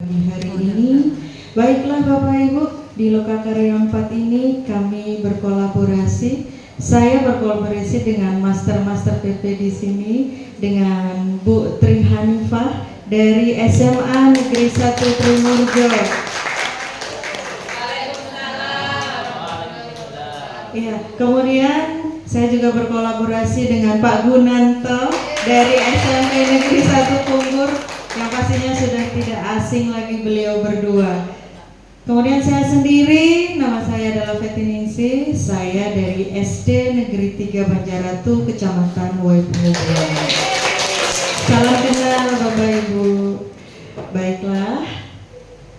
hari ini. Baiklah Bapak Ibu, di Lokakarya 4 ini kami berkolaborasi. Saya berkolaborasi dengan Master PP di sini dengan Bu Tri Hanifah dari SMA Negeri 1 Trimurjo. Iya, kemudian saya juga berkolaborasi dengan Pak Gunanto dari SMP Negeri 1 Punggur, yang pastinya sudah tidak asing lagi beliau berdua. Kemudian saya sendiri, nama saya adalah Fetiningsih, saya dari SD Negeri 3 Banjaratu, Kecamatan Woipungubuan. Salam kenal Bapak Ibu. Baiklah,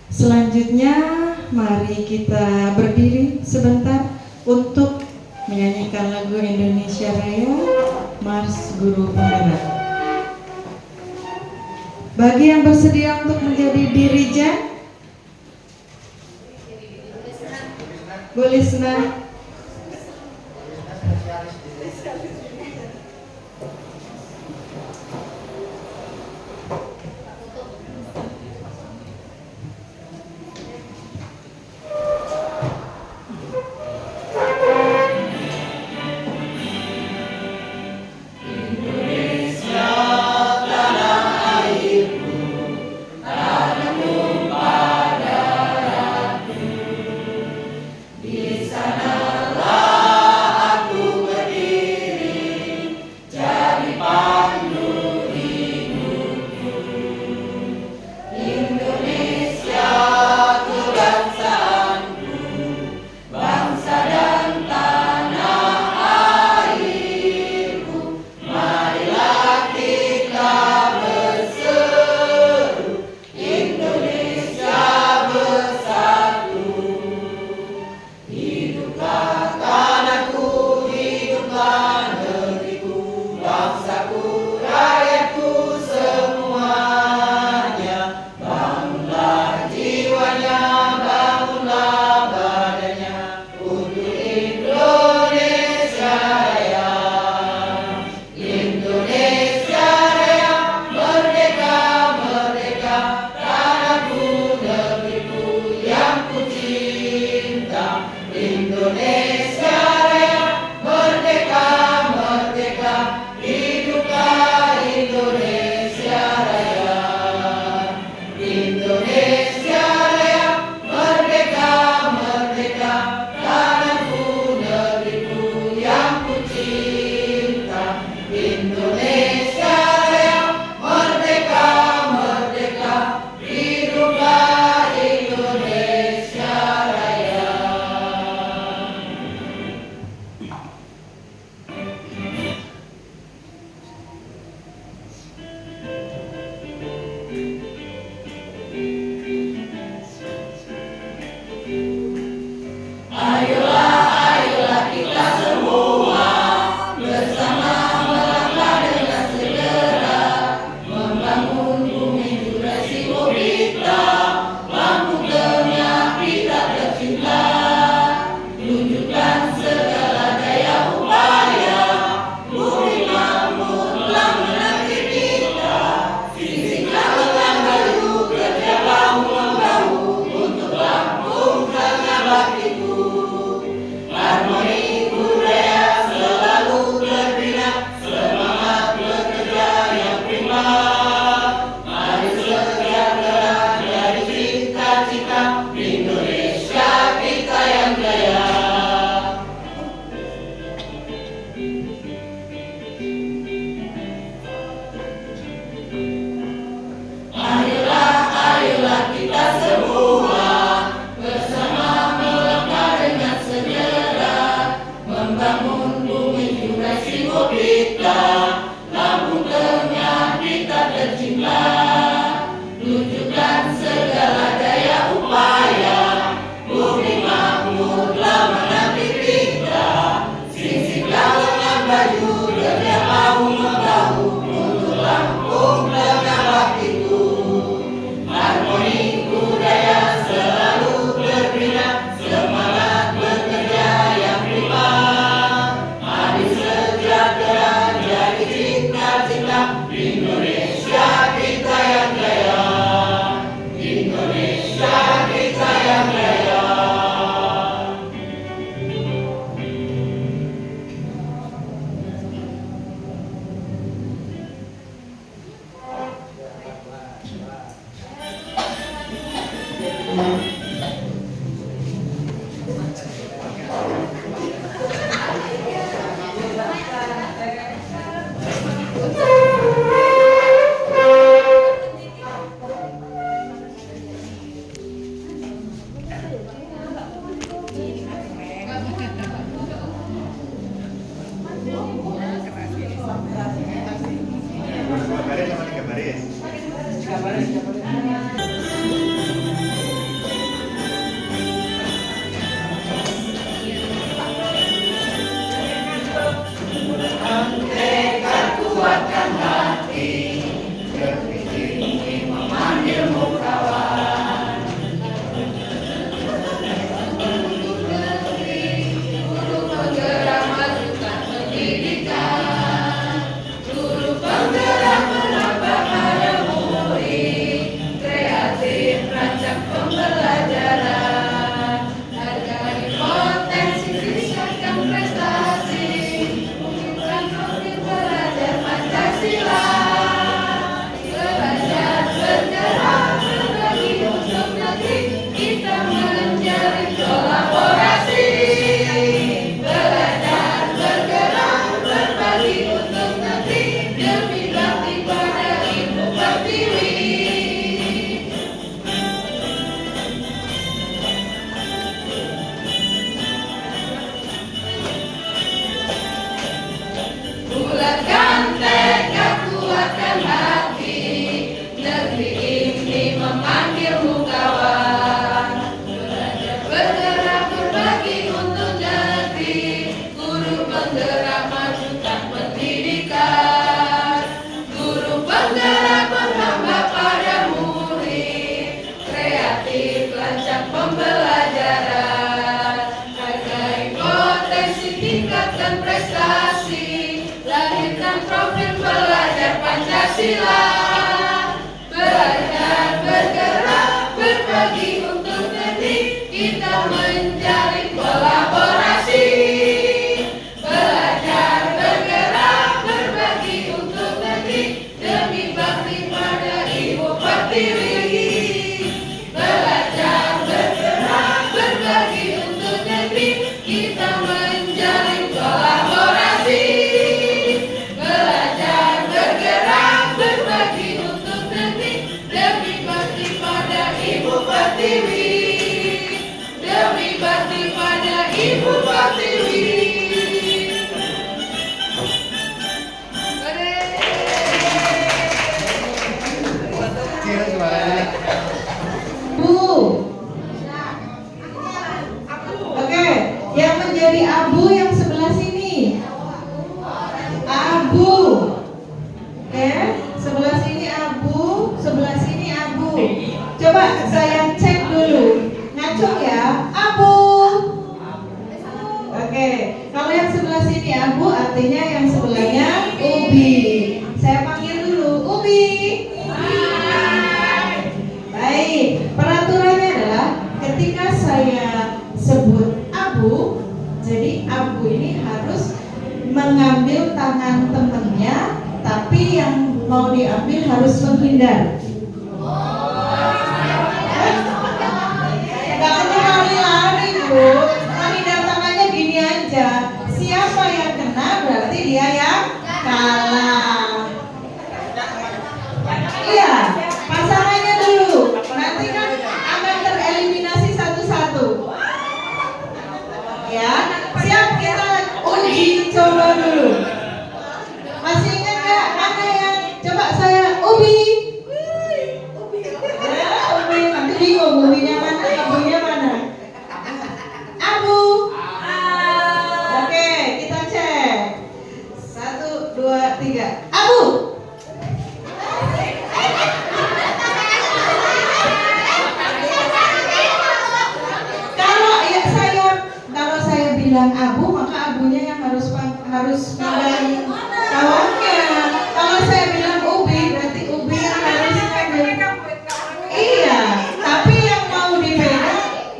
selanjutnya mari kita berdiri sebentar untuk menyanyikan lagu Indonesia Raya, Mars Guru Penggerak. Bagi yang bersedia untuk menjadi dirijen, boleh senang. Di sana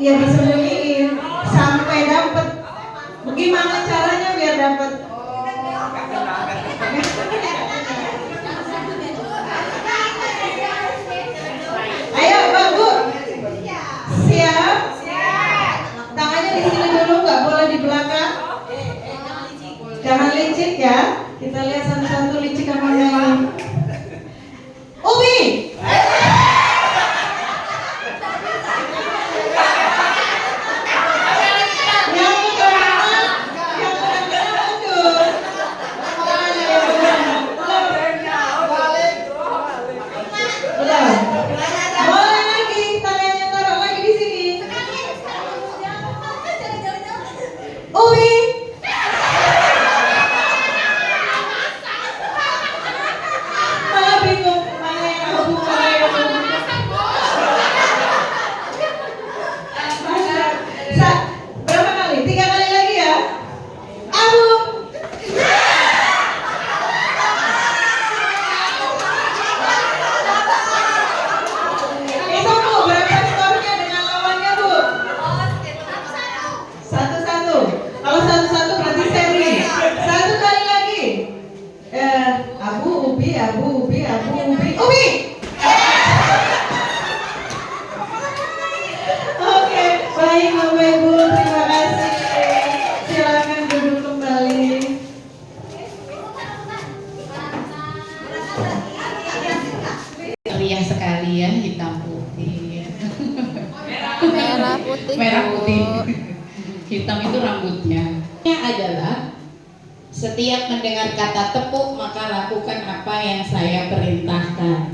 ya disembunyiin sampai dapat. Bagaimana caranya biar dapat? Ayo Bang Bu, siap? Tangannya di sini dulu, nggak boleh di belakang. Jangan licik ya. Kita lihat satu-satu licik apa enggak. Ubi. Merah putih. Hitam itu rambutnya. Adalah setiap mendengar kata tepuk maka lakukan apa yang saya perintahkan.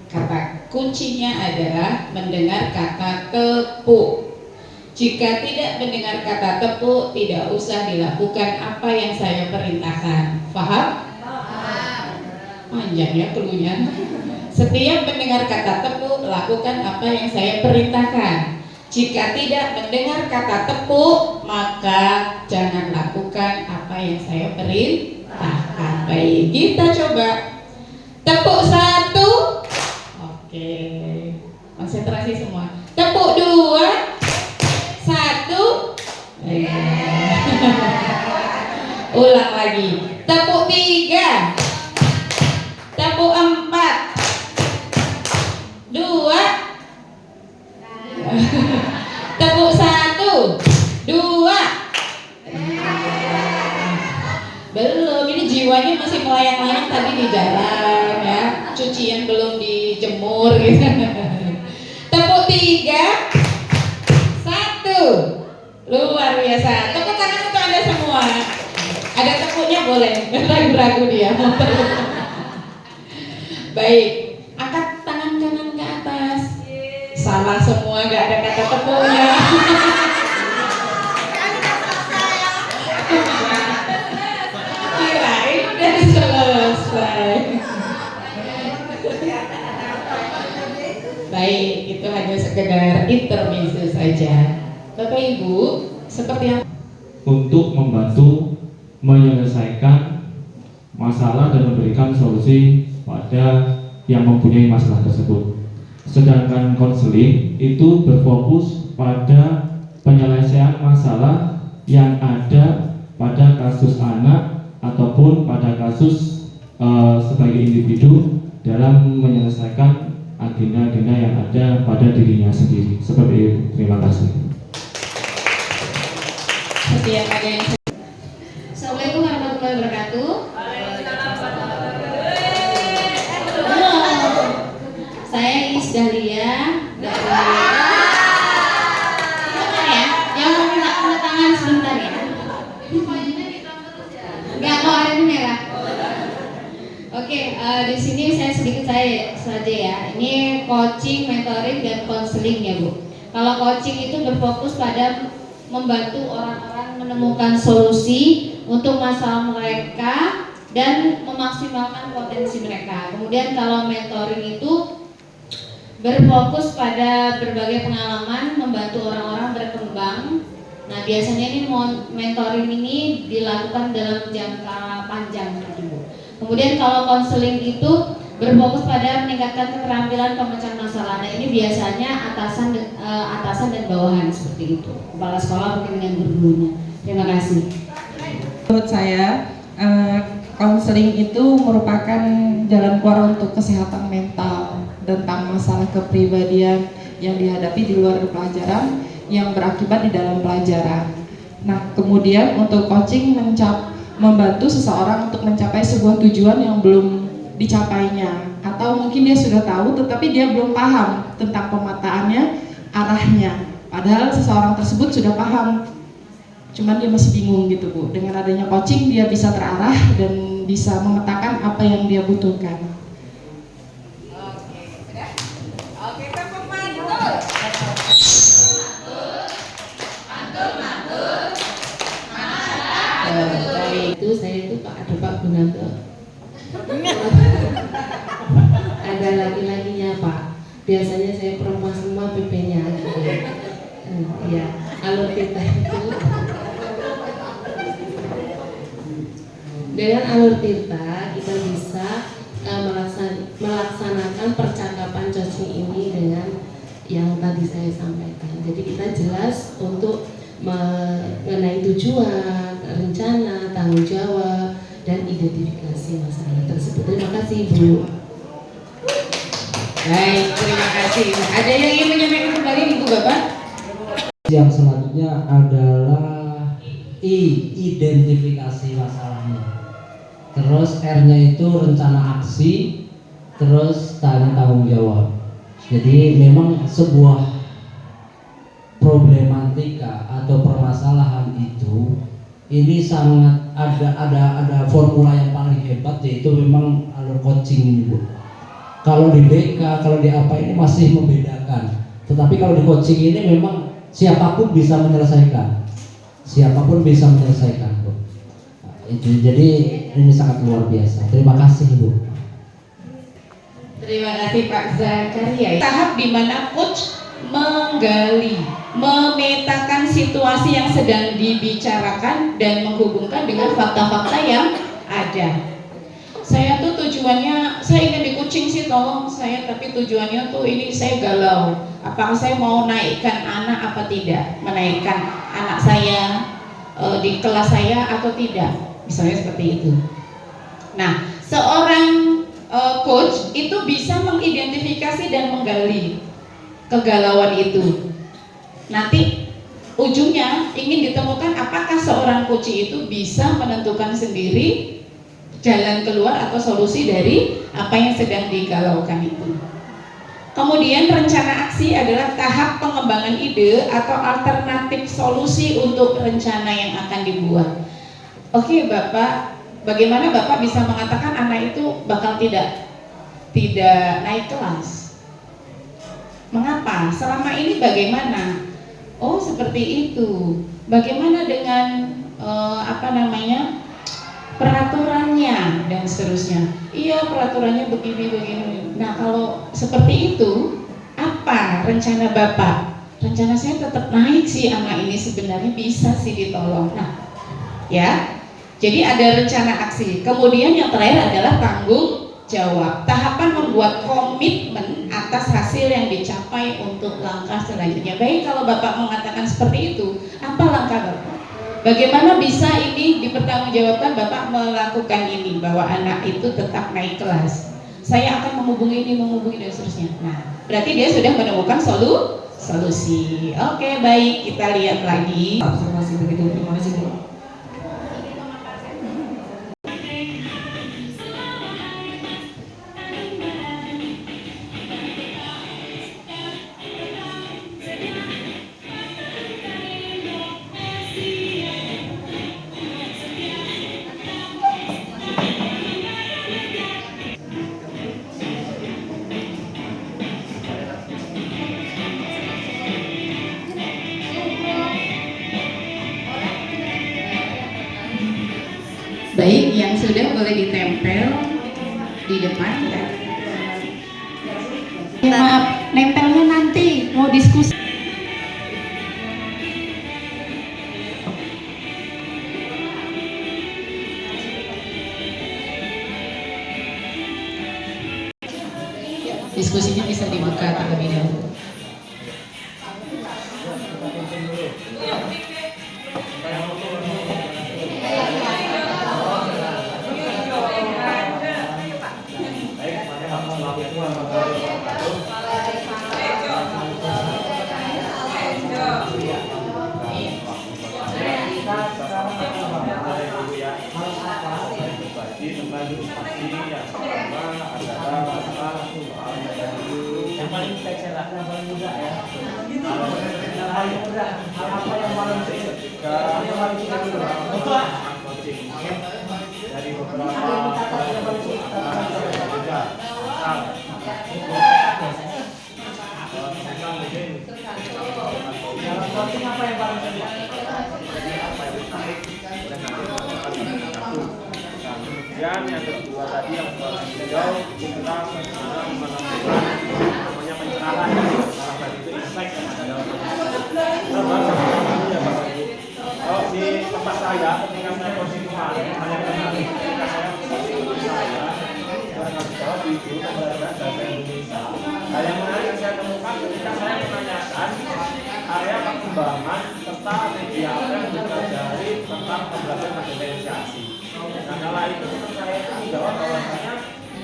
Kata kuncinya adalah mendengar kata tepuk. Jika tidak mendengar kata tepuk, tidak usah dilakukan apa yang saya perintahkan. Paham? Panjang ya keluarnya. Setiap mendengar kata tepuk, lakukan apa yang saya perintahkan. Jika tidak mendengar kata tepuk, maka jangan lakukan apa yang saya perintahkan. Baik, kita coba. Tepuk 1. Oke. Konsentrasi semua. Tepuk 2. 1. Ulang lagi. Tepuk 3. Tepuk 4. 2. Tepuk 1, 2. Belum, ini jiwanya masih melayang-layang tadi di jalan ya. Cucian belum dijemur gitu. Tepuk 3, 1. Luar biasa. Tepuk tangan untuk Anda semua. Ada tepuknya boleh, ragu-ragu dia. Baik, angkat tangan kanan ke atas. Salah semua, gak ada kata tepuknya. Kirain udah selesai. Baik, itu hanya sekedar intermezzo saja. Bapak Ibu, seperti yang untuk membantu menyelesaikan masalah dan memberikan solusi pada yang mempunyai masalah tersebut. Sedangkan konseling itu berfokus pada penyelesaian masalah yang ada pada kasus anak ataupun pada kasus sebagai individu dalam menyelesaikan agenda-agenda yang ada pada dirinya sendiri. Seperti itu. Terima kasih. setiap ada yang Assalamualaikum warahmatullahi wabarakatuh. Saya Iis Dahlia dari ya, yang mau minta tanda tangan sebentar ya. Enggak mau ada ini merah. Oke, di sini saya sedikit saja ya. Ini coaching, mentoring dan konseling ya Bu. Kalau coaching itu berfokus pada membantu orang-orang menemukan solusi untuk masalah mereka dan memaksimalkan potensi mereka. Kemudian kalau mentoring itu berfokus pada berbagai pengalaman membantu orang-orang berkembang. Nah, biasanya ini mentoring ini dilakukan dalam jangka panjang gitu. Kemudian kalau konseling itu berfokus pada meningkatkan keterampilan pemecah masalah. Nah, ini biasanya atasan atasan dan bawahan seperti itu. Kepala sekolah mungkin dengan bergurunya. Terima kasih. Menurut saya, konseling itu merupakan jalan keluar untuk kesehatan mental tentang masalah kepribadian yang dihadapi di luar pelajaran yang berakibat di dalam pelajaran. Nah, kemudian untuk coaching membantu seseorang untuk mencapai sebuah tujuan yang belum dicapainya, atau mungkin dia sudah tahu tetapi dia belum paham tentang pemetaannya, arahnya. Padahal seseorang tersebut sudah paham, cuman dia masih bingung gitu Bu. Dengan adanya coaching dia bisa terarah dan bisa memetakan apa yang dia butuhkan. Oke, tepuk mantul. Dari itu saya itu ada Pak Gunanto. Ada laki-lakinya Pak. Biasanya saya perempuan semua PP-nya gitu. Iya, alur tirta itu. Dengan alur tirta kita bisa melaksanakan percakapan coaching ini dengan yang tadi saya sampaikan. Jadi kita jelas untuk mengenai tujuan, rencana, tanggung jawab, dan identifikasi masalah tersebut. Terima kasih Bu. Baik, terima kasih. Ada yang ingin menyampaikan kembali Ibu Bapak? Yang selanjutnya adalah identifikasi masalahnya. Terus R-nya itu rencana aksi, terus tanggung jawab. Jadi memang sebuah problematika atau permasalahan itu ini sangat ada formula yang paling hebat, yaitu memang alur coaching ini Bu. Kalau di BK, kalau di apa ini masih membedakan. Tetapi kalau di coaching ini memang siapapun bisa menyelesaikan. Siapapun bisa menyelesaikan Bu. Jadi ini sangat luar biasa. Terima kasih Bu. Terima kasih Pak Zakaria. Tahap di mana coach menggali, memetakan situasi yang sedang dibicarakan dan menghubungkan dengan fakta-fakta yang ada. Saya tuh tujuannya, saya ingin di coaching sih tolong saya, tapi tujuannya tuh ini saya galau. Apakah saya mau naikkan anak apa tidak? Menaikkan anak saya di kelas saya atau tidak? Misalnya seperti itu. Nah, seorang coach itu bisa mengidentifikasi dan menggali kegalauan itu. Nanti ujungnya ingin ditemukan apakah seorang coach itu bisa menentukan sendiri jalan keluar atau solusi dari apa yang sedang digalaukan itu. Kemudian rencana aksi adalah tahap pengembangan ide atau alternatif solusi untuk rencana yang akan dibuat. Oke Bapak, bagaimana Bapak bisa mengatakan anak itu bakal tidak naik kelas? Mengapa? Selama ini bagaimana? Oh seperti itu. Bagaimana dengan peraturannya dan seterusnya? Iya peraturannya begini. Nah kalau seperti itu, apa rencana Bapak? Rencana saya tetap naik sih, anak ini sebenarnya bisa sih ditolong. Nah, ya. Jadi ada rencana aksi. Kemudian yang terakhir adalah tanggung jawab. Tahapan membuat komitmen atas hasil yang dicapai untuk langkah selanjutnya. Baik, kalau Bapak mengatakan seperti itu, apa langkah Bapak? Bagaimana bisa ini dipertanggungjawabkan Bapak melakukan ini, bahwa anak itu tetap naik kelas? Saya akan menghubungi dan seterusnya. Nah, berarti dia sudah menemukan solusi. Oke, baik, kita lihat lagi. Observasi begitu. Terima kasih Bu. Baik, yang sudah boleh ditempel di depan ya. Maaf, nempelnya nanti mau diskusi. Diskusinya bisa dibuka terlebih dahulu. Yang paling kecil, yang paling mudah ya. Yang paling mudah, apa yang paling kecil? Yang paling kecil. Betul. Dari beberapa coaching apa yang paling kecil? Kemudian yang kedua tadi yang beliau kita menemukan namanya pencerahan salah itu insight yang ada dalam kalau di tempat saya ketika saya posisi kemarin hanya menarik ketika saya posisi saya kasih tahu di guru pembelajaran bahasa Indonesia. Nah, yang menarik yang saya temukan ketika saya menanyakan area perkembangan serta media apa yang dipelajari tentang pembelajaran diferensiasi. Nah, kala itu menurut saya itu menjawab bahwasanya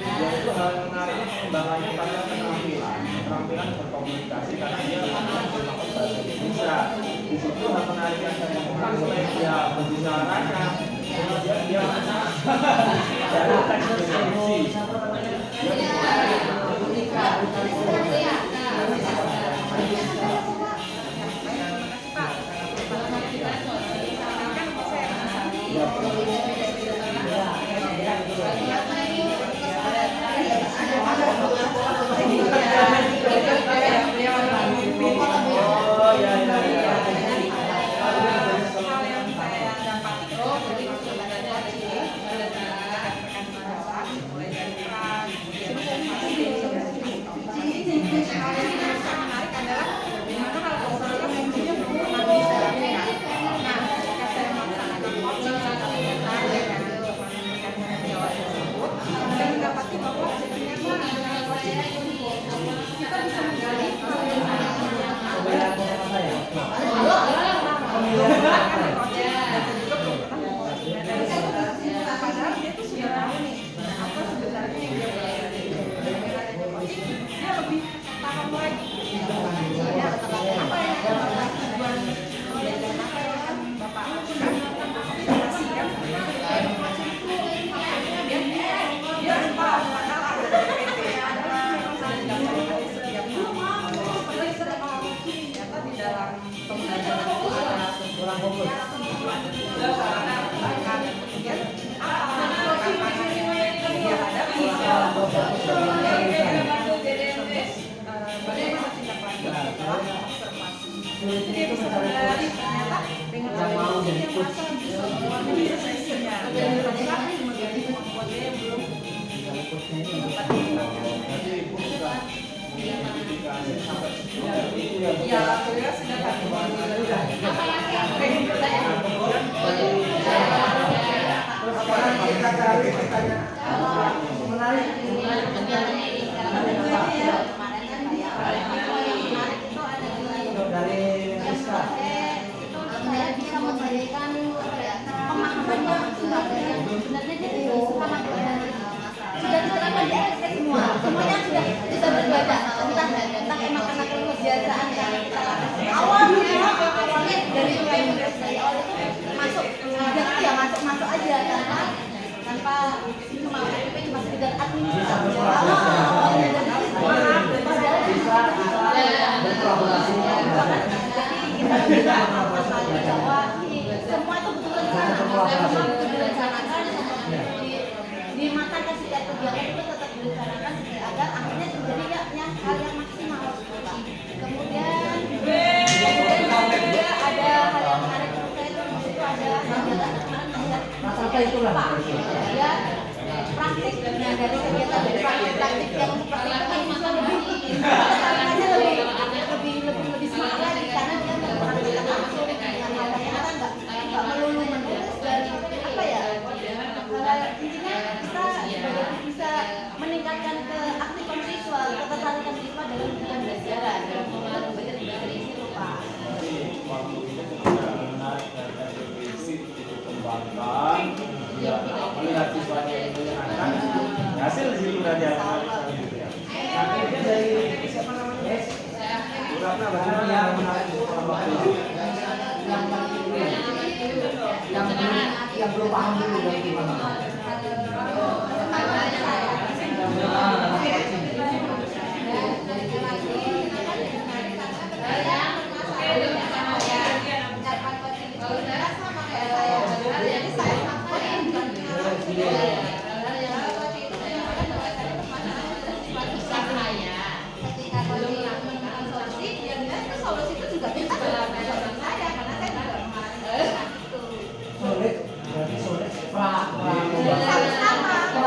yaitu hal yang menarik pengembangannya pada keterampilan berkomunikasi karena dia menggunakan bahasa Indonesia. Di situ hal menarik yang saya temukan selain dia berbicaranya, kemudian dia dari teks deskripsi. karena bagaimana yang menarik yang belum paham dulu dari gimana.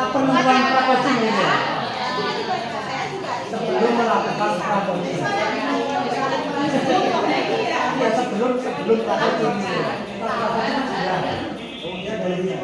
Penemuan pra-coaching ini sebelum melakukan pra-coaching ya sebelum pra-coaching ini kemudian darinya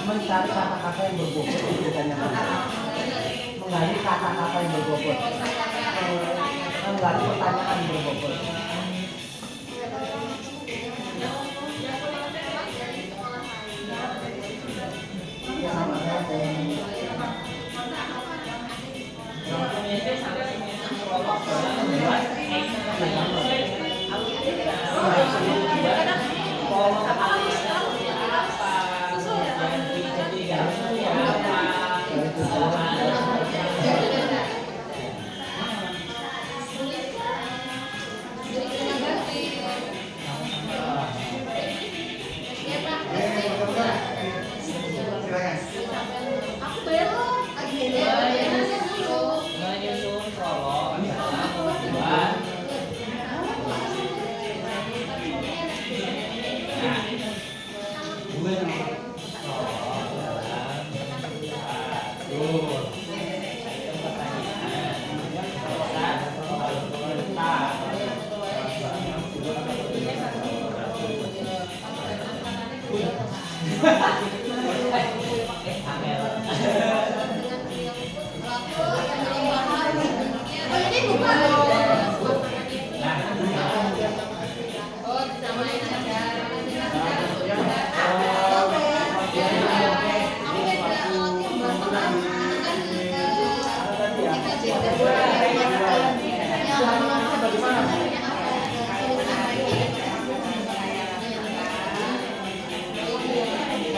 mencari kata-kata yang berbobot bukan yang menggali kata-kata yang berbobot, menggali pertanyaan yang berbobot. Ya, sama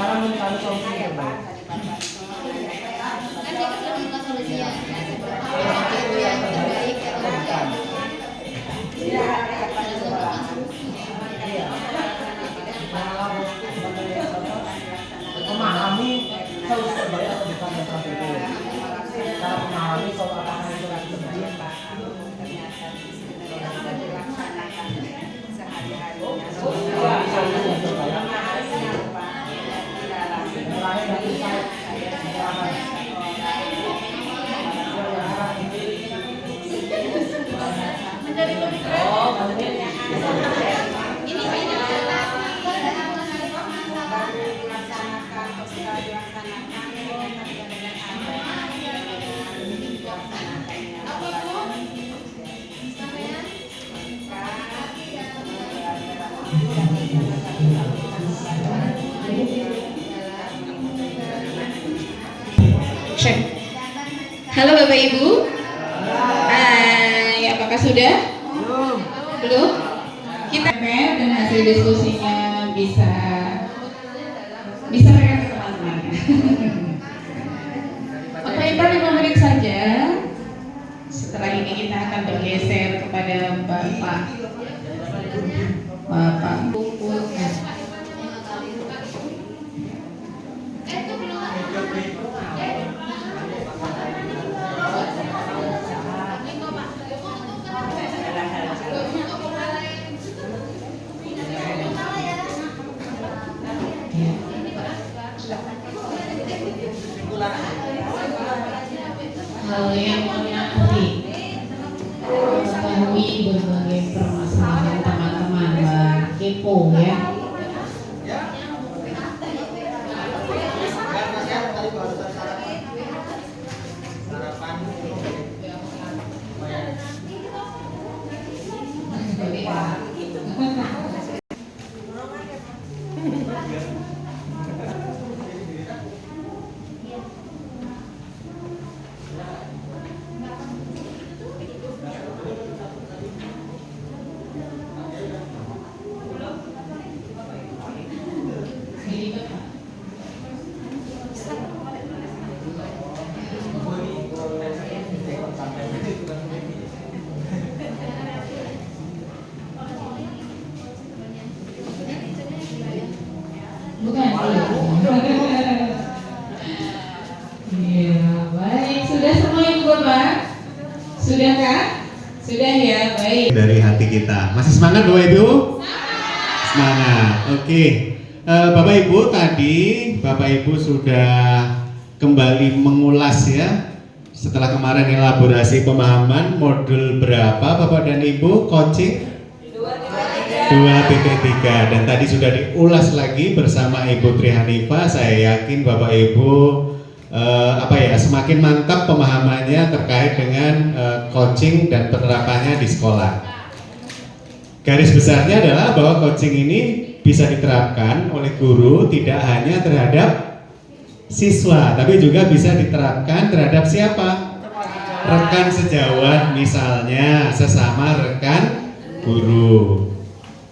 cara mencari solusi yang baik. Memahami solusi terbaik atau bukan yang terbaik. Cara memahami soal apakah itu lagi terbaik. Halo Bapak Ibu. Hai, apakah sudah? Belum? Kita dan hasil diskusinya bisa mereka ke teman-teman. Oke, 5 menit saja. Setelah ini kita akan bergeser kepada Bapak hal yang menarik, mengetahui berbagai permasalahan teman-teman, kepo ya. Bukan. Iya, baik. Sudah semua Ibu Bapak? Sudah kah? Sudah ya, baik. Dari hati kita. Masih semangat Bapak Ibu? Semangat. Oke. Bapak Ibu tadi Bapak Ibu sudah kembali mengulas ya. Setelah kemarin elaborasi pemahaman modul berapa Bapak dan Ibu coaching? 2.3 dan tadi sudah diulas lagi bersama Ibu Tri Hanifah. Saya yakin Bapak Ibu semakin mantap pemahamannya terkait dengan coaching dan penerapannya di sekolah. Garis besarnya adalah bahwa coaching ini bisa diterapkan oleh guru tidak hanya terhadap siswa, tapi juga bisa diterapkan terhadap siapa? Rekan sejawat, misalnya sesama rekan guru.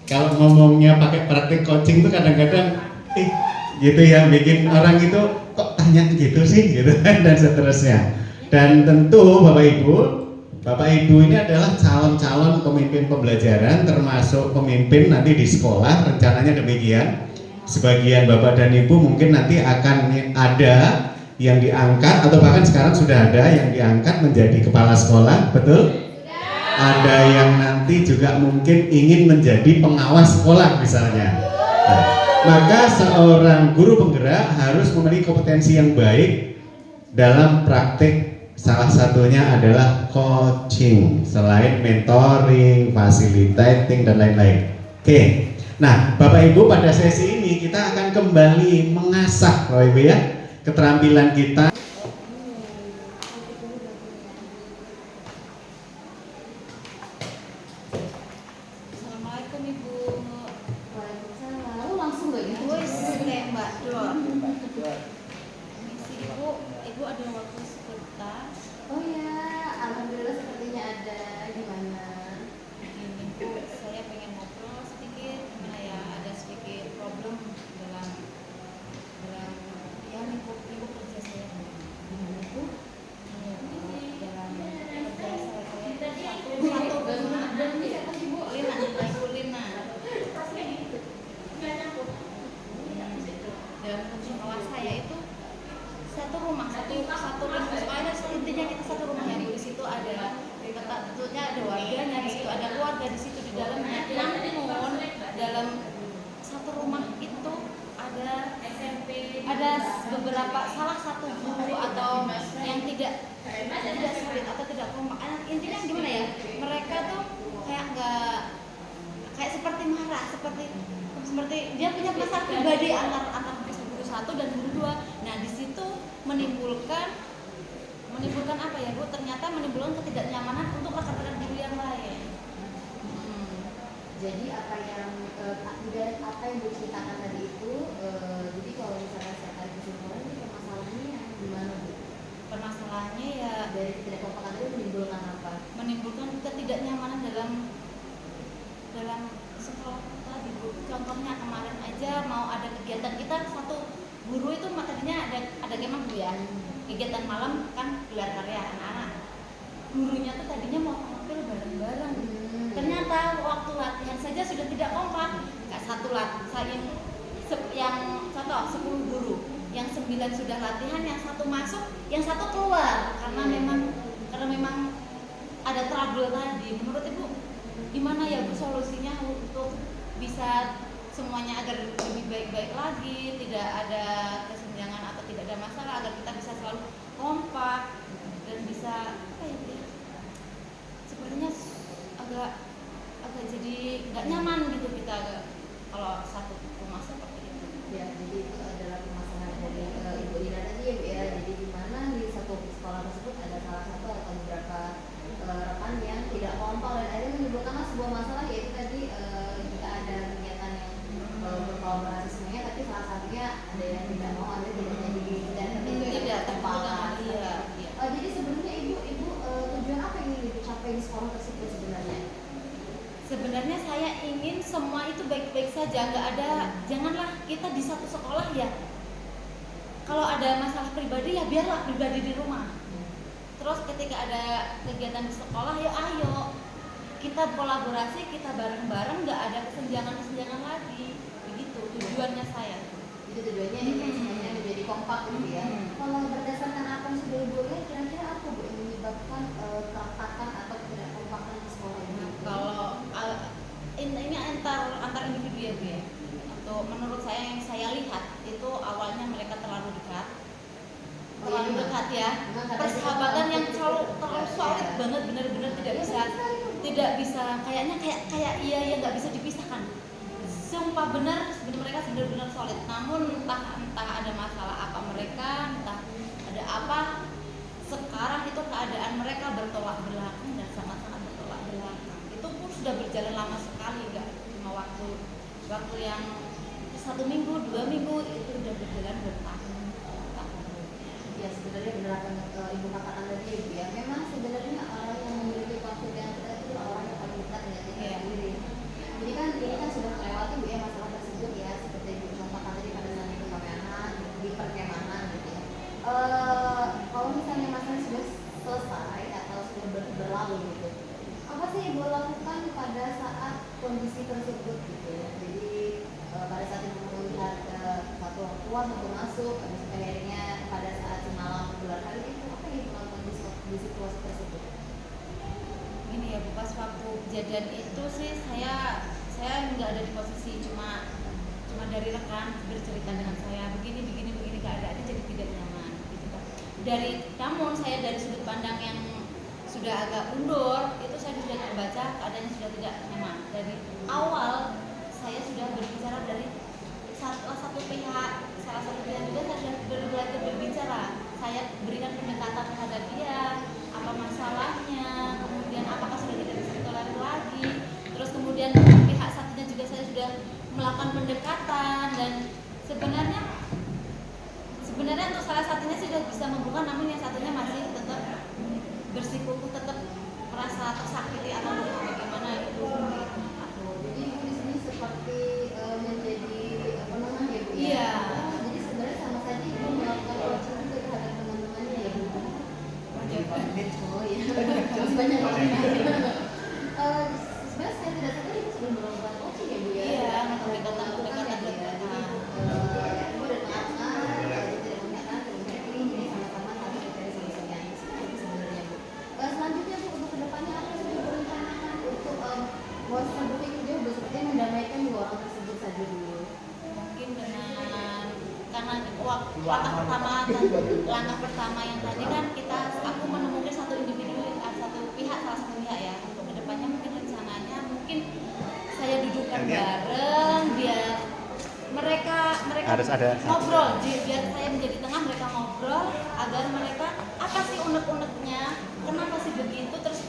Kalau ngomongnya pakai praktik coaching itu kadang-kadang gitu ya, bikin orang itu kok tanya gitu sih gitu kan, dan seterusnya. Dan tentu Bapak Ibu ini adalah calon-calon pemimpin pembelajaran, termasuk pemimpin nanti di sekolah, rencananya demikian. Sebagian Bapak dan Ibu mungkin nanti akan ada yang diangkat atau bahkan sekarang sudah ada yang diangkat menjadi kepala sekolah, betul? Ada yang nanti juga mungkin ingin menjadi pengawas sekolah misalnya. Nah, maka seorang guru penggerak harus memiliki kompetensi yang baik dalam praktik. Salah satunya adalah coaching, selain mentoring, facilitating dan lain-lain. Oke. Nah, Bapak Ibu, pada sesi ini kita akan kembali mengasah Bapak Ibu ya, keterampilan kita. Assalamualaikum Ibu. Waalaikumsalam. Langsung loh ya. Wes Mbak Dor. Misi Ibu ada waktu sebentar. Oh ya, alhamdulillah sepertinya ada. Gimana? Ini Bu, saya pengen ngobrol sedikit. Gimana ya? Ada sedikit problem dalam ya lingkup kerja saya. Gimana Bu? Dalam kerja saya dalam sekolah saya itu satu rumah, satu lingkup sekolah, intinya kita satu rumah ya Bu. Di situ ada tentunya ada warganya, di situ ada keluarga, di situ di dalamnya. Namun dalam satu rumah itu ada beberapa, salah satu guru atau yang tidak sulit atau tidak kompak. Intinya gimana ya? Mereka tuh kayak seperti marah, seperti dia punya masalah pribadi antar guru satu dan guru dua. Nah di situ menimbulkan apa ya Bu? Ternyata menimbulkan ketidaknyamanan untuk rekan-rekan guru yang lain. Jadi apa yang diceritakan tadi itu, jadi kalau misalnya saya tarik kesimpulan ini permasalahannya gimana Bu? Permasalahannya ya dari ketidakkompakan itu menimbulkan apa? Menimbulkan ketidaknyamanan dalam sekolah tadi Bu. Contohnya kemarin aja mau ada kegiatan, kita satu guru itu tadinya ada kemah Bu ya, kegiatan malam kan gelar karya anak-anak. Gurunya tuh tadinya mau tampil bareng-bareng. Ternyata waktu latihan saja sudah tidak kompak. Nggak satu latihan, yang contoh 10 guru, yang 9 sudah latihan, yang satu masuk, yang satu keluar karena memang ada trouble tadi. Menurut Ibu gimana ya Bu solusinya untuk bisa semuanya agar lebih baik-baik lagi, tidak ada kesenjangan atau tidak ada masalah, agar kita bisa selalu kompak dan bisa apa ya Bu, ya, sebenarnya agak jadi nggak nyaman gitu kita kalau satu rumah seperti itu. Ya, jadi itu adalah permasalahan dari Ibu Ina tadi ya Bu ya. Jadi di mana di satu sekolah tersebut ada salah satu atau beberapa rekan yang tidak kompak dan akhirnya menimbulkan sebuah masalah, yaitu tadi jika ada kegiatan yang berkolaborasi semuanya, tapi salah satunya ada yang tidak mau, ada tidak jadi dan tidak tepat. Jadi sebenarnya ibu tujuan apa yang ingin dicapai di sekolah tersebut sebenarnya? Sebenarnya saya ingin semua itu baik-baik saja, nggak ada, janganlah kita di satu sekolah ya. Kalau ada masalah pribadi ya biarlah pribadi di rumah. Terus ketika ada kegiatan di sekolah ya ayo kita kolaborasi, kita bareng-bareng, nggak ada kesenjangan lagi. Begitu tujuannya saya. Itu tujuannya ingin semuanya menjadi kompak gitu ya. Kalau berdasarkan apa yang sudah Ibu lihat, kira-kira apa Bu yang menyebabkan kerekatan atau tidak kompakan di sekolah ini? Kalau ini antar individu ya Bu ya. Untuk menurut saya yang saya lihat itu awalnya mereka terlalu dekat ya. Persahabatan yang terlalu solid banget, benar-benar tidak bisa kayaknya kayak iya nggak bisa dipisahkan. Sumpah benar mereka benar-benar solid. Namun entah ada masalah apa mereka, entah ada apa, sekarang itu keadaan mereka bertolak belakang dan sangat-sangat bertolak belakang. Itu pun sudah berjalan lama sekali, nggak cuma waktu yang 1 minggu, 2 minggu, itu udah berjalan bertahun. Ya sebenarnya benar apa Ibu katakan tadi Ibu ya. Memang sebenarnya orang yang memiliki konflik yang itu orang yang paling dekat dengan diri sendiri. Jadi kan ini kan sudah melewati Bu ya masalah tersebut ya, seperti Ibu contohkan tadi pada saat itu perkemahan di perkemahan gitu ya. Kalau misalnya masalah sudah selesai atau sudah berlalu gitu, apa sih Ibu lakukan pada saat kondisi tersebut gitu ya? Jadi pada saat Ibu melihat satu orang keluar, satu masuk, habis itu akhirnya pada saat semalam gelar kali itu apa yang Ibu lakukan di situasi tersebut? Gini ya Bu, pas waktu kejadian itu sih saya nggak ada di posisi, cuma dari rekan bercerita dengan saya begini keadaannya jadi tidak nyaman gitu kan. Namun saya dari sudut pandang yang sudah agak mundur itu saya sudah terbaca keadaannya sudah tidak nyaman. Dari awal saya sudah berbicara dari salah satu pihak juga saya sudah belajar berbicara. Saya berikan pendekatan terhadap dia, apa masalahnya, kemudian apakah sudah tidak bisa ditolerir lagi. Terus kemudian pihak satunya juga saya sudah melakukan pendekatan dan sebenarnya untuk salah satunya sudah bisa membuka, namun yang satunya masih tetap bersikukuh, tetap merasa tersakiti atau bagaimana itu. Jadi Ibu di sini seperti menjadi penengah ya Bu? Iya. Jadi sebenarnya sama saja Ibu melakukan coaching juga terhadap teman-temannya ya Bu? Oh iya, terus banyak sebenarnya saya tidak sadar Ibu sudah melakukan coaching ya Bu ya? Iya, pendekatan Ibu dan mengatakan tidak mengatakan ini sama-sama harus mencari solusinya sebenarnya Bu. Selanjutnya Bu, untuk kedepannya apa yang sudah berencanakan untuk mau berpikir jauh Bu, sepertinya mendamaikan dua orang tersebut saja dulu? Mungkin dengan karena langkah pertama yang tadi kan aku menemukan satu individu, salah satu pihak ya. Untuk kedepannya mungkin rencananya saya dudukkan bareng biar mereka harus ada ngobrol, biar saya menjadi tengah, mereka ngobrol agar mereka apa sih unek-uneknya, kenapa sih begitu, terus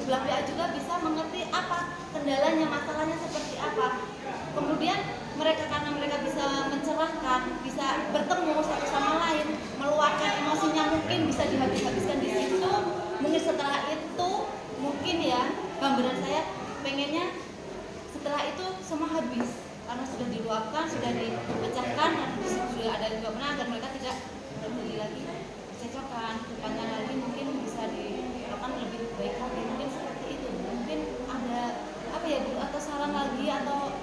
belah pihak juga bisa mengerti apa kendalanya, masalahnya seperti apa. Kemudian karena mereka bisa mencerahkan, bisa bertemu satu sama lain, meluapkan emosinya, mungkin bisa dihabiskan di situ. Mungkin setelah itu mungkin ya gambaran saya pengennya setelah itu semua habis karena sudah diluapkan, sudah dipecahkan, dan sudah ada juga benar agar mereka tidak terjadi lagi percekcokan. Depannya lagi mungkin bisa dilakukan lebih baik lagi, mungkin seperti itu. Mungkin ada apa ya Bu, atau saran lagi atau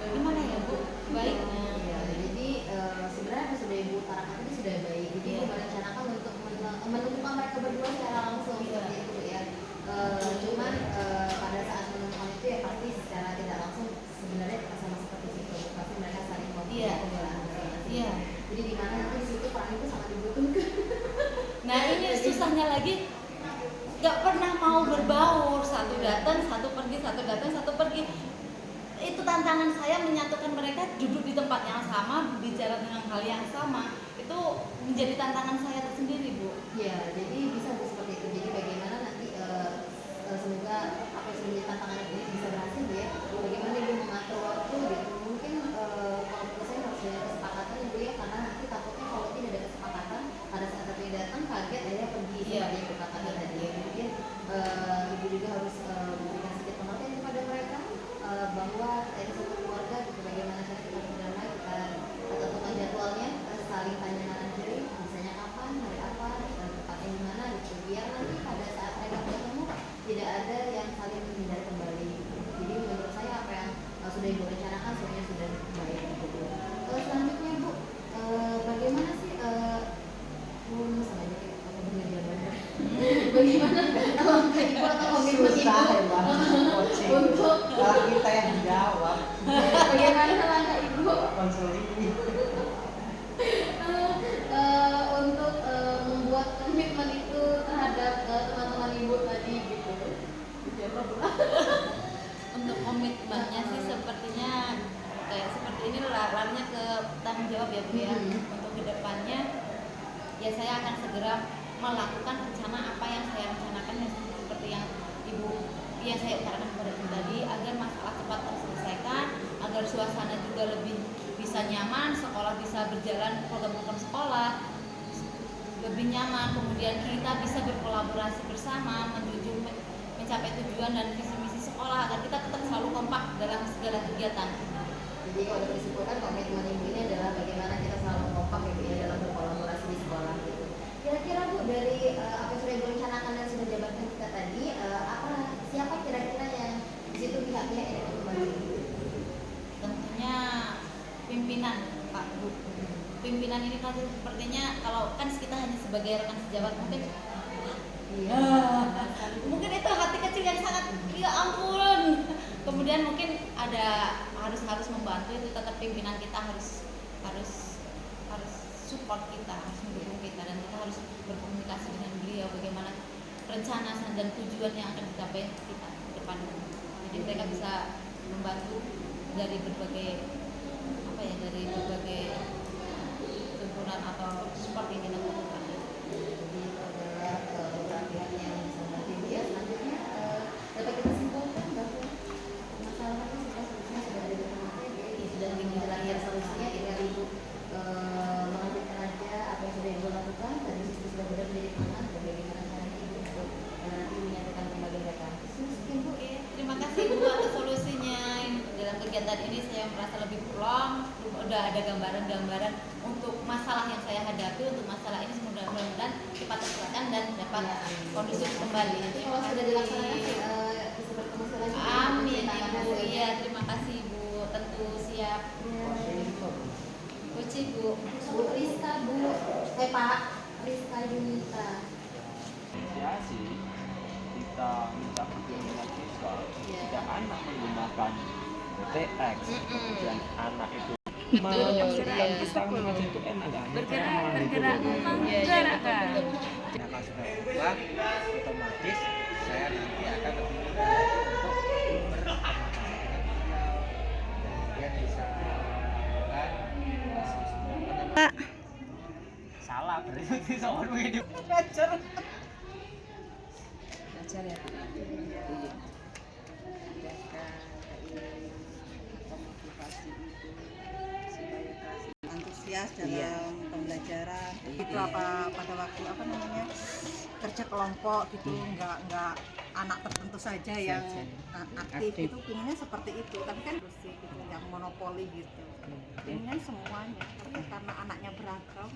gimana ya Bu baiknya? Ya, jadi sebenarnya apa sudah Ibu utarakan tadi sudah baik. Jadi Ibu merencanakan untuk menemukan mereka berdua secara langsung seperti itu ya. Cuman pada saat menemukan itu ya pasti secara tidak langsung sebenarnya sama seperti itu. Pasti mereka saling mempunyai pembelaan masing-masing. Jadi di mana nanti di situ peran itu sangat dibutuhkan. Nah ini susahnya lagi, nggak pernah mau berbaur, satu datang, satu pergi, satu datang, satu pergi. Itu tantangan saya menyatukan mereka duduk di tempat yang sama, bicara dengan hal yang sama. Itu menjadi tantangan saya tersendiri, Bu. Ya, jadi bisa seperti itu. Jadi bagaimana nanti semoga apa yang menjadi tantangan ini bisa berhasil ya. Bagaimana Ibu mengatur waktu gitu. Mungkin kalau menurut saya harus ada kesepakatan Ibu ya, karena nanti takutnya kalau tidak ada kesepakatan pada saat satu yang datang kaget akhirnya pergi seperti yang dikatakan tadi ya. Mungkin Ibu juga harus memberikan sedikit pengertian kepada mereka bahwa dari satu keluarga gitu, bagaimana cara kita berdamai, kita tentukan jadwalnya, saling tanya kanan kiri, misalnya kapan, hari apa, tempatnya di mana gitu, biar nanti pada saat mereka bertemu tidak ada yang saling menghindar kembali. Jadi menurut saya apa yang sudah Ibu rencanakan semuanya sudah baik gitu. Selanjutnya Bu, bagaimana sih bagaimana langkah Ibu atau komitmen Ibu untuk kita yang menjawab. Bagaimana langkah Ibu untuk membuat komitmen itu terhadap teman-teman Ibu tadi gitu? Untuk komitmennya sih sepertinya kayak seperti ini larinya ke tanggung jawab ya Bu ya. Untuk kedepannya ya saya akan segera melakukan rencana apa yang saya rencanakan ya, seperti yang Ibu yang saya utarakan kepada Ibu tadi, agar masalah cepat terselesaikan, agar suasana juga lebih bisa nyaman, sekolah bisa berjalan, program-program sekolah lebih nyaman, kemudian kita bisa berkolaborasi bersama menuju mencapai tujuan dan visi misi sekolah agar kita tetap selalu kompak dalam segala kegiatan. Jadi kalau disimpulkan komitmen Ibu ini adalah bagaimana kita selalu kompak ya Bu ya dalam berkolaborasi di sekolah gitu. Kira-kira Bu dari apa yang sudah Ibu rencanakan dan sudah jabarkan kita tadi, siapa kira-kira yang di situ pihak-pihak yang membantu? Tentunya pimpinan Pak Bu. Pimpinan ini kan sepertinya kalau kan kita hanya sebagai rekan sejawat mungkin mungkin itu hati kecil yang sangat ya ampun. Kemudian mungkin ada harus membantu itu, tetap pimpinan kita harus support kita, harus mendukung kita, dan kita harus berkomunikasi dengan beliau bagaimana rencana dan tujuan yang akan dicapai kita ke depan. Jadi mereka bisa membantu dari berbagai tuntunan atau support yang kita butuhkan. Jadi adalah beberapa pihak yang bisa membantu ya. Selanjutnya dapat kita simpulkan bahwa masalah ini solusinya sudah ada di tengah ya, sudah dijelaskan solusinya. Tinggal Ibu melanjutkan aja apa yang sudah Ibu lakukan. Tadi sudah benar menjadi tangan dan bagaimana caranya Ibu untuk nanti menyatakan kembali mereka. Sekian Bu. Terima kasih Bu atas solusinya. Dalam kegiatan ini saya merasa lebih plong, udah ada gambaran-gambaran untuk masalah yang saya hadapi, untuk masalah ini mudah-mudahan cepat terselesaikan dan dapat kondusif kembali. Kalau sudah dilaksanakan bisa bertemu lagi. Amin Ibu. Iya, terima kasih Bu. Tentu siap. Kuci Bu. Bu Rizka Bu. Pak Rizka Yunita. Inisiasi kita minta perlindungan siswa jika anak menggunakan BTX, kemudian anak itu mempersiapkan kita mengajar itu enak kan? Bergerak menggerakkan. Nah kalau sudah berubah, otomatis saya nanti akan lebih mudah untuk berkomunikasi dengan beliau, kemudian bisa melakukan salah berarti soal begini belajar ya motivasi itu supaya antusias dalam pembelajaran itu apa pada waktu kerja kelompok gitu, nggak anak tertentu saja yang aktif itu pinginnya seperti itu, tapi kan bersih gitu yang monopoli gitu, pinginnya semuanya, tapi karena anaknya beragam